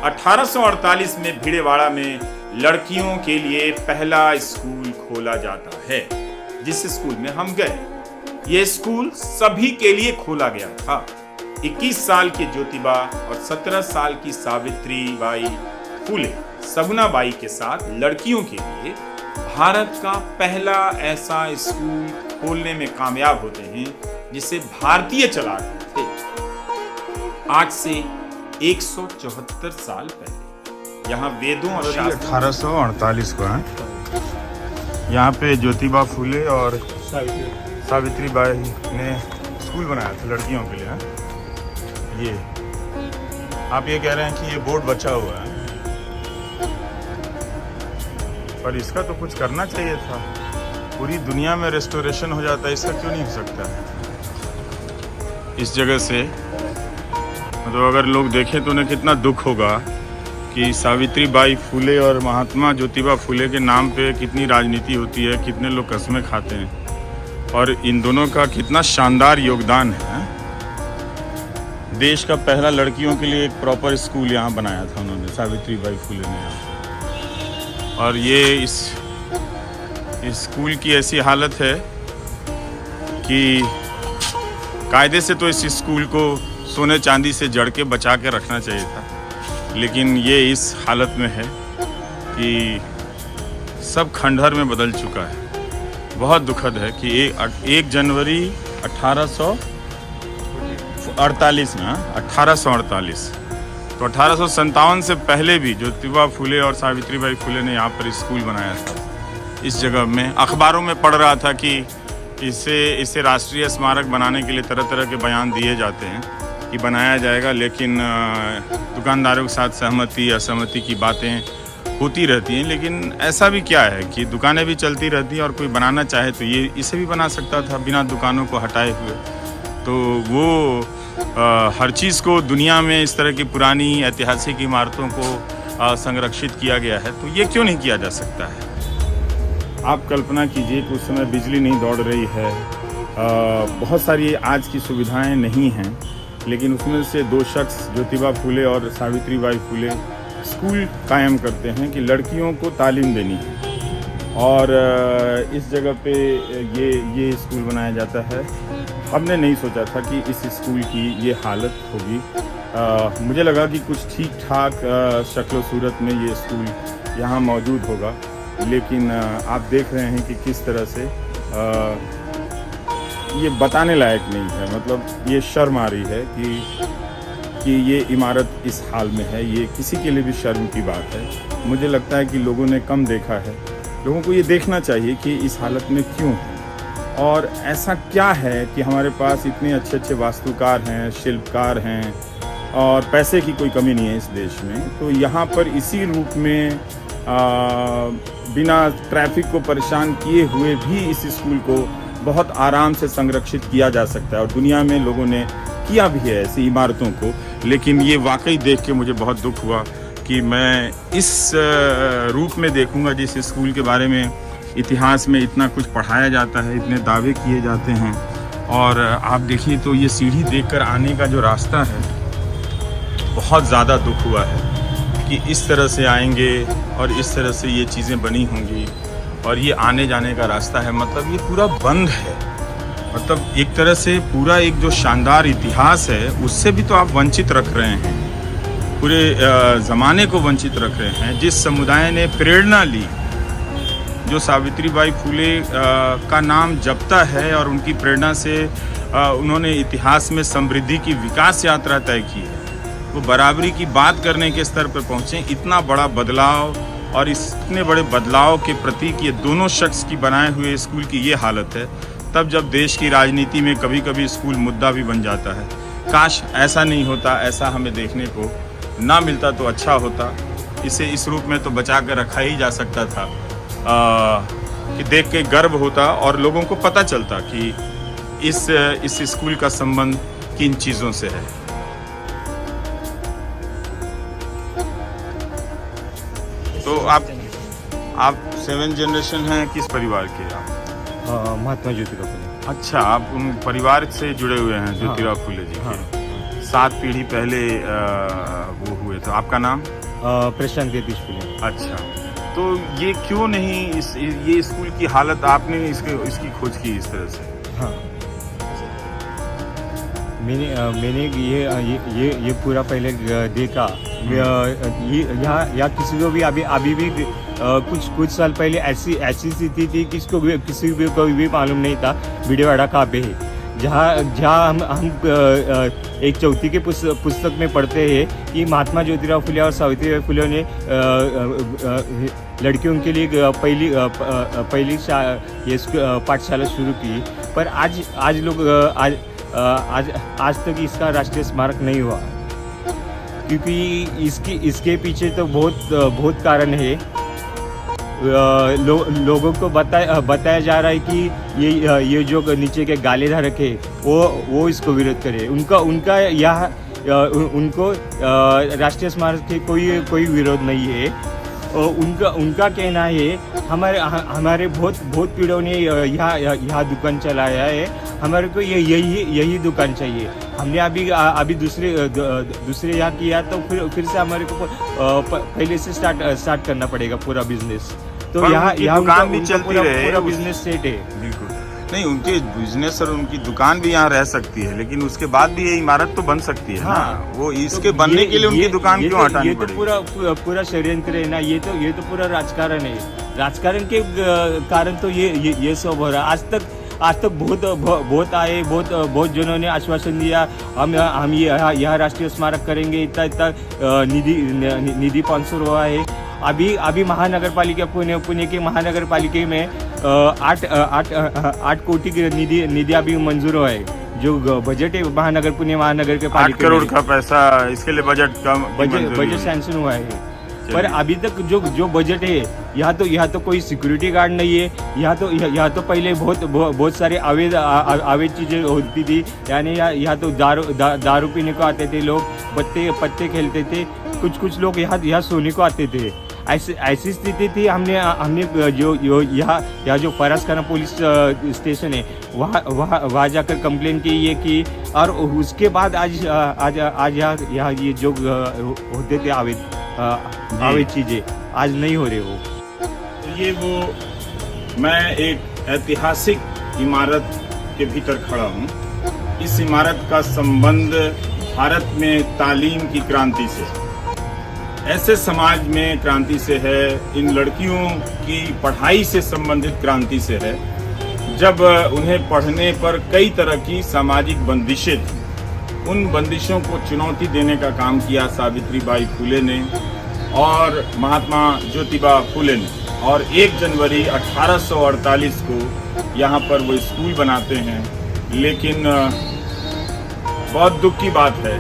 1848 में भिड़ेवाड़ा में लड़कियों के लिए पहला स्कूल खोला जाता है। जिस स्कूल में हम गए, यह स्कूल सभी के लिए खोला गया था। 21 साल के ज्योतिबा और 17 साल की सावित्री बाई फुले सगुनाबाई के साथ लड़कियों के लिए भारत का पहला ऐसा स्कूल खोलने में कामयाब होते हैं जिसे भारतीय चला रहे थे। आज से 174 साल पहले यहाँ वेदों और 1848 को है। यहाँ पे ज्योतिबा फुले और सावित्री बाई ने स्कूल बनाया था लड़कियों के लिए। ये आप ये कह रहे हैं कि ये बोर्ड बचा हुआ है, पर इसका तो कुछ करना चाहिए था। पूरी दुनिया में रेस्टोरेशन हो जाता है, इसका क्यों नहीं हो सकता है? इस जगह से मतलब अगर लोग देखें तो उन्हें कितना दुख होगा कि सावित्री बाई फुले और महात्मा ज्योतिबा फुले के नाम पे कितनी राजनीति होती है, कितने लोग कस्में खाते हैं, और इन दोनों का कितना शानदार योगदान है। देश का पहला लड़कियों के लिए एक प्रॉपर स्कूल यहाँ बनाया था उन्होंने, सावित्री बाई फुले ने यहाँ। और ये इस स्कूल की ऐसी हालत है कि कायदे से तो इस स्कूल को सोने चांदी से जड़ के बचा के रखना चाहिए था, लेकिन ये इस हालत में है कि सब खंडहर में बदल चुका है। बहुत दुखद है कि 1 जनवरी 1848 में 1848 तो 1857 से पहले भी ज्योतिबा फुले और सावित्री बाई फुले ने यहाँ पर स्कूल बनाया था। इस जगह में अखबारों में पढ़ रहा था कि इसे राष्ट्रीय स्मारक बनाने के लिए तरह तरह के बयान दिए जाते हैं कि बनाया जाएगा, लेकिन दुकानदारों के साथ सहमति असहमति की बातें होती रहती हैं। लेकिन ऐसा भी क्या है कि दुकानें भी चलती रहती हैं और कोई बनाना चाहे तो ये इसे भी बना सकता था बिना दुकानों को हटाए हुए। तो वो हर चीज़ को दुनिया में इस तरह की पुरानी ऐतिहासिक इमारतों को संरक्षित किया गया है, तो ये क्यों नहीं किया जा सकता है? आप कल्पना कीजिए कि उस समय बिजली नहीं दौड़ रही है, बहुत सारी आज की सुविधाएं नहीं हैं, लेकिन उसमें से 2 शख्स ज्योतिबा फुले और सावित्री बाई फुले स्कूल कायम करते हैं कि लड़कियों को तालीम देनी है। और इस जगह पे ये स्कूल बनाया जाता है। हमने नहीं सोचा था कि इस स्कूल की ये हालत होगी। मुझे लगा कि कुछ ठीक ठाक शक्ल सूरत में ये स्कूल यहाँ मौजूद होगा, लेकिन आप देख रहे हैं कि किस तरह से ये बताने लायक नहीं है। मतलब ये शर्म आ रही है कि ये इमारत इस हाल में है। ये किसी के लिए भी शर्म की बात है। मुझे लगता है कि लोगों ने कम देखा है। लोगों को ये देखना चाहिए कि इस हालत में क्यों है और ऐसा क्या है कि हमारे पास इतने अच्छे अच्छे वास्तुकार हैं, शिल्पकार हैं और पैसे की कोई कमी नहीं है इस देश में। तो यहाँ पर इसी रूप में बिना ट्रैफिक को परेशान किए हुए भी इस स्कूल को बहुत आराम से संरक्षित किया जा सकता है, और दुनिया में लोगों ने किया भी है ऐसी इमारतों को। लेकिन ये वाकई देख के मुझे बहुत दुख हुआ कि मैं इस रूप में देखूंगा जिस स्कूल के बारे में इतिहास में इतना कुछ पढ़ाया जाता है, इतने दावे किए जाते हैं। और आप देखिए तो ये सीढ़ी देखकर आने का जो रास्ता है, बहुत ज़्यादा दुख हुआ है कि इस तरह से आएंगे और इस तरह से ये चीज़ें बनी होंगी और ये आने जाने का रास्ता है। मतलब ये पूरा बंद है। मतलब एक तरह से पूरा एक जो शानदार इतिहास है उससे भी तो आप वंचित रख रहे हैं, पूरे ज़माने को वंचित रख रहे हैं। जिस समुदाय ने प्रेरणा ली, जो सावित्री बाई फुले का नाम जपता है और उनकी प्रेरणा से उन्होंने इतिहास में समृद्धि की विकास यात्रा तय की है, वो बराबरी की बात करने के स्तर पर पहुँचे। इतना बड़ा बदलाव और इतने बड़े बदलाव के प्रतीक ये दोनों शख्स की बनाए हुए स्कूल की ये हालत है, तब जब देश की राजनीति में कभी कभी स्कूल मुद्दा भी बन जाता है। काश ऐसा नहीं होता, ऐसा हमें देखने को ना मिलता तो अच्छा होता। इसे इस रूप में तो बचा कर रखा ही जा सकता था कि देख के गर्व होता और लोगों को पता चलता कि इस स्कूल का संबंध किन चीज़ों से है। तो आप 7 जनरेशन हैं किस परिवार के? आप महात्मा ज्योतिबा फुले। अच्छा, आप उन परिवार से जुड़े हुए हैं ज्योतिबा फुले जी के। 7 पीढ़ी पहले वो हुए तो आपका नाम? प्रशांत यतीश फुले. अच्छा, तो ये क्यों नहीं ये स्कूल की हालत आपने इसकी खोज की इस तरह से? हाँ, मैंने ये पूरा पहले देखा. यहाँ किसी को भी अभी भी कुछ साल पहले ऐसी स्थिति थी किसी को भी मालूम नहीं था भिडेवाड़ा कहाँ पे है. जहाँ हम एक चौथी के पुस्तक में पढ़ते हैं कि महात्मा ज्योतिराव फुले और सावित्रीबाई फुले ने लड़कियों के लिए पहली पाठशाला शुरू की. पर आज तक इसका राष्ट्रीय स्मारक नहीं हुआ, क्योंकि इसके पीछे तो बहुत कारण है. लोगों को बताया जा रहा है कि ये जो नीचे के गाले धारक है वो इसको विरोध करे. उनको राष्ट्रीय स्मारक के कोई विरोध नहीं है. उनका कहना है हमारे बहुत पीढ़ों ने यहाँ दुकान चलाया है, हमारे को यही दुकान चाहिए. हमने अभी दूसरे यहाँ किया तो फिर से हमारे को पहले से स्टार्ट करना पड़ेगा पूरा बिजनेस. तो यहाँ दुकान भी चलती रहे, पूरा बिजनेस सेट है. बिल्कुल नहीं, उनके बिजनेस और उनकी दुकान भी यहाँ रह सकती है, लेकिन उसके बाद भी ये इमारत तो बन सकती है. हाँ, ना वो इसके तो बनने के लिए उनकी दुकान क्यों हटानी पड़ेगी? ये तो पूरा षड्यंत्र है ना. ये तो पूरा राजकारण है. राजकारण के कारण तो ये सब हो रहा है. आज तक बहुत आए, बहुत जनों ने आश्वासन दिया हम यहाँ राष्ट्रीय स्मारक करेंगे, इतना निधि 500 हुआ है. अभी महानगर पालिका पुणे की महानगर पालिका में 8 कोटी की निधि अभी मंजूर हुआ है. जो बजट है पुणे महानगर के 8 करोड़ का पैसा इसके लिए बजट सैंक्शन हुआ है. पर अभी तक जो बजट है यहाँ तो कोई सिक्योरिटी गार्ड नहीं है. यहाँ तो पहले बहुत सारे अवैध चीजें होती थी. यानी यहाँ तो दारू पीने को आते थे लोग, पत्ते खेलते थे. कुछ लोग यहाँ सोने को आते थे. ऐसी स्थिति थी. हमने जो यहाँ जो फरासखाना पुलिस स्टेशन है वहाँ जाकर कंप्लेन की ये की. और उसके बाद आज यहाँ ये जो होते थे अवैध चीजें आज नहीं हो रहे हो. तो ये वो मैं एक ऐतिहासिक इमारत के भीतर खड़ा हूँ. इस इमारत का संबंध भारत में तालीम की क्रांति से, ऐसे समाज में क्रांति से है, इन लड़कियों की पढ़ाई से संबंधित क्रांति से है. जब उन्हें पढ़ने पर कई तरह की सामाजिक बंदिशें थी, उन बंदिशों को चुनौती देने का काम किया सावित्रीबाई फुले ने और महात्मा ज्योतिबा फुले ने. और 1 जनवरी 1848 को यहाँ पर वो स्कूल बनाते हैं. लेकिन बहुत दुख की बात है